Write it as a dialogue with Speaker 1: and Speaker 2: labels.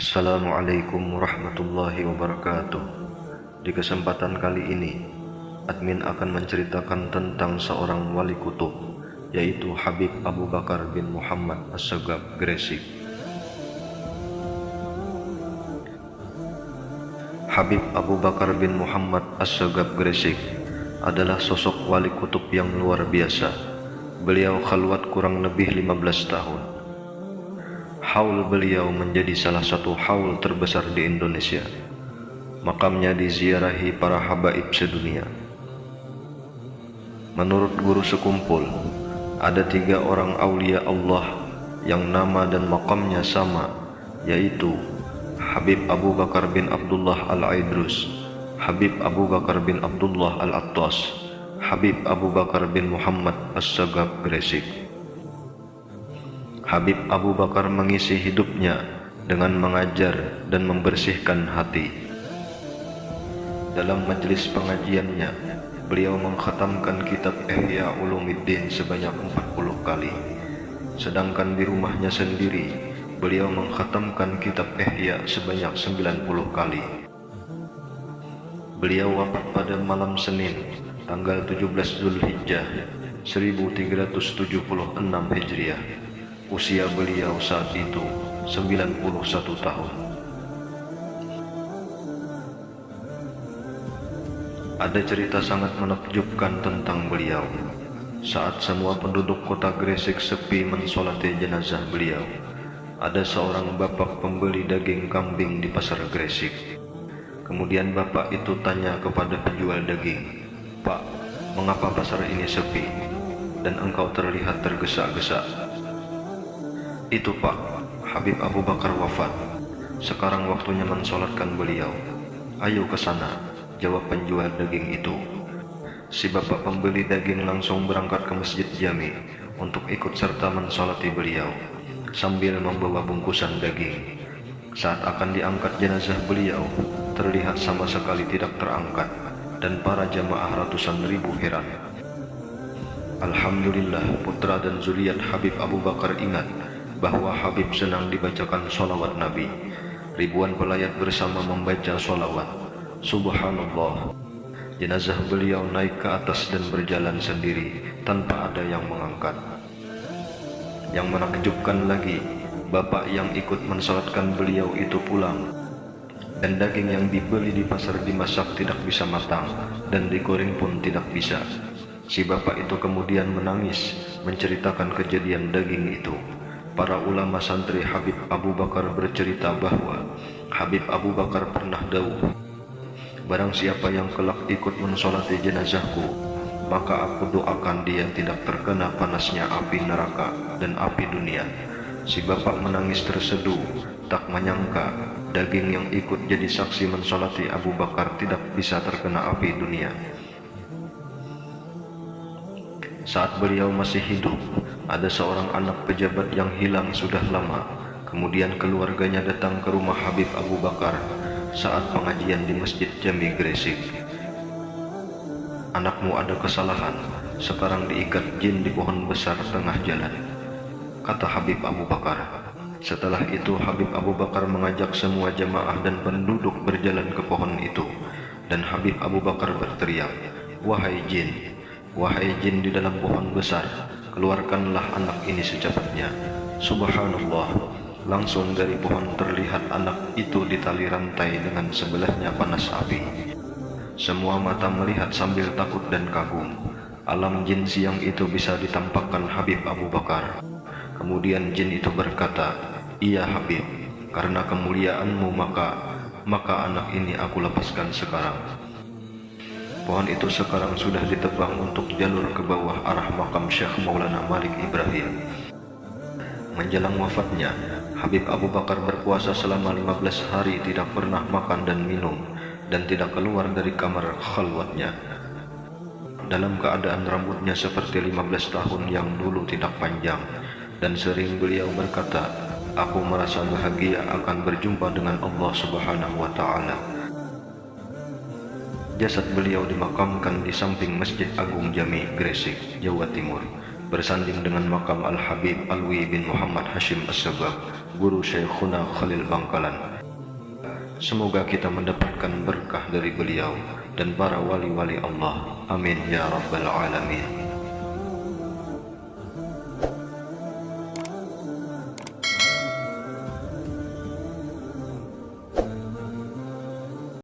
Speaker 1: Assalamualaikum warahmatullahi wabarakatuh. Di kesempatan kali ini, admin akan menceritakan tentang seorang wali kutub, yaitu Habib Abu Bakar bin Muhammad As-Sagaf Gresik. Habib Abu Bakar bin Muhammad As-Sagaf Gresik adalah sosok wali kutub yang luar biasa. Beliau khalwat kurang lebih 15 tahun. Haul beliau menjadi salah satu haul terbesar di Indonesia. Makamnya diziarahi para habaib sedunia. Menurut guru sekumpul, ada 3 orang aulia Allah yang nama dan makamnya sama, yaitu Habib Abu Bakar bin Abdullah Al-Aidrus, Habib Abu Bakar bin Abdullah Al-Attas, Habib Abu Bakar bin Muhammad As-Sagaf Gresik. Habib Abu Bakar mengisi hidupnya dengan mengajar dan membersihkan hati. Dalam majelis pengajiannya, beliau mengkhatamkan kitab Ihya Ulumuddin sebanyak 40 kali. Sedangkan di rumahnya sendiri, beliau mengkhatamkan kitab Ihya sebanyak 90 kali. Beliau wafat pada malam Senin, tanggal 17 Zulhijjah 1376 Hijriah. Usia beliau saat itu 91 tahun. Ada cerita sangat menakjubkan tentang beliau. Saat semua penduduk kota Gresik sepi mensolati jenazah beliau, ada seorang bapak pembeli daging kambing di pasar Gresik. Kemudian bapak itu tanya kepada penjual daging, "Pak, mengapa pasar ini sepi dan engkau terlihat tergesa-gesa?" "Itu Pak, Habib Abu Bakar wafat. Sekarang waktunya mensolatkan beliau." "Ayo ke sana," jawab penjual daging itu. Si bapak pembeli daging langsung berangkat ke Masjid Jami untuk ikut serta mensolati beliau sambil membawa bungkusan daging. Saat akan diangkat jenazah beliau, terlihat sama sekali tidak terangkat, dan para jamaah ratusan ribu heran. Alhamdulillah, putra dan zuriat Habib Abu Bakar ingat bahwa Habib senang dibacakan sholawat Nabi. Ribuan pelayat bersama membaca sholawat. Subhanallah, jenazah beliau naik ke atas dan berjalan sendiri tanpa ada yang mengangkat. Yang menakjubkan lagi, bapak yang ikut mensolatkan beliau itu pulang, dan daging yang dibeli di pasar dimasak tidak bisa matang, dan digoreng pun tidak bisa. Si bapak itu kemudian menangis menceritakan kejadian daging itu. Para ulama santri Habib Abu Bakar bercerita bahwa Habib Abu Bakar pernah dawuh, "Barang siapa yang kelak ikut mensolati jenazahku, maka aku doakan dia tidak terkena panasnya api neraka dan api dunia." Si bapak menangis terseduh, tak menyangka daging yang ikut jadi saksi mensolati Abu Bakar tidak bisa terkena api dunia. Saat beliau masih hidup, ada seorang anak pejabat yang hilang sudah lama. Kemudian keluarganya datang ke rumah Habib Abu Bakar saat pengajian di Masjid Jami Gresik. "Anakmu ada kesalahan, sekarang diikat jin di pohon besar tengah jalan," kata Habib Abu Bakar. Setelah itu Habib Abu Bakar mengajak semua jamaah dan penduduk berjalan ke pohon itu, dan Habib Abu Bakar berteriak, "Wahai jin, wahai jin di dalam pohon besar, keluarkanlah anak ini secepatnya." Subhanallah, langsung dari pohon terlihat anak itu ditali rantai dengan sebelahnya panas api. Semua mata melihat sambil takut dan kagum. Alam jin siang itu bisa ditampakkan Habib Abu Bakar. Kemudian jin itu berkata, "Iya Habib, karena kemuliaanmu maka anak ini aku lepaskan sekarang." Pohon itu sekarang sudah ditebang untuk jalur ke bawah arah makam Syekh Maulana Malik Ibrahim. Menjelang wafatnya, Habib Abu Bakar berpuasa selama 15 hari tidak pernah makan dan minum, dan tidak keluar dari kamar khalwatnya. Dalam keadaan rambutnya seperti 15 tahun yang dulu tidak panjang, dan sering beliau berkata, "Aku merasa bahagia akan berjumpa dengan Allah Subhanahu wa Ta'ala." Jasad beliau dimakamkan di samping Masjid Agung Jami Gresik, Jawa Timur, bersanding dengan makam Al-Habib Alwi bin Muhammad Hashim As-Sagaf, guru Syekhuna Khalil Bangkalan. Semoga kita mendapatkan berkah dari beliau dan para wali-wali Allah. Amin ya rabbal alamin.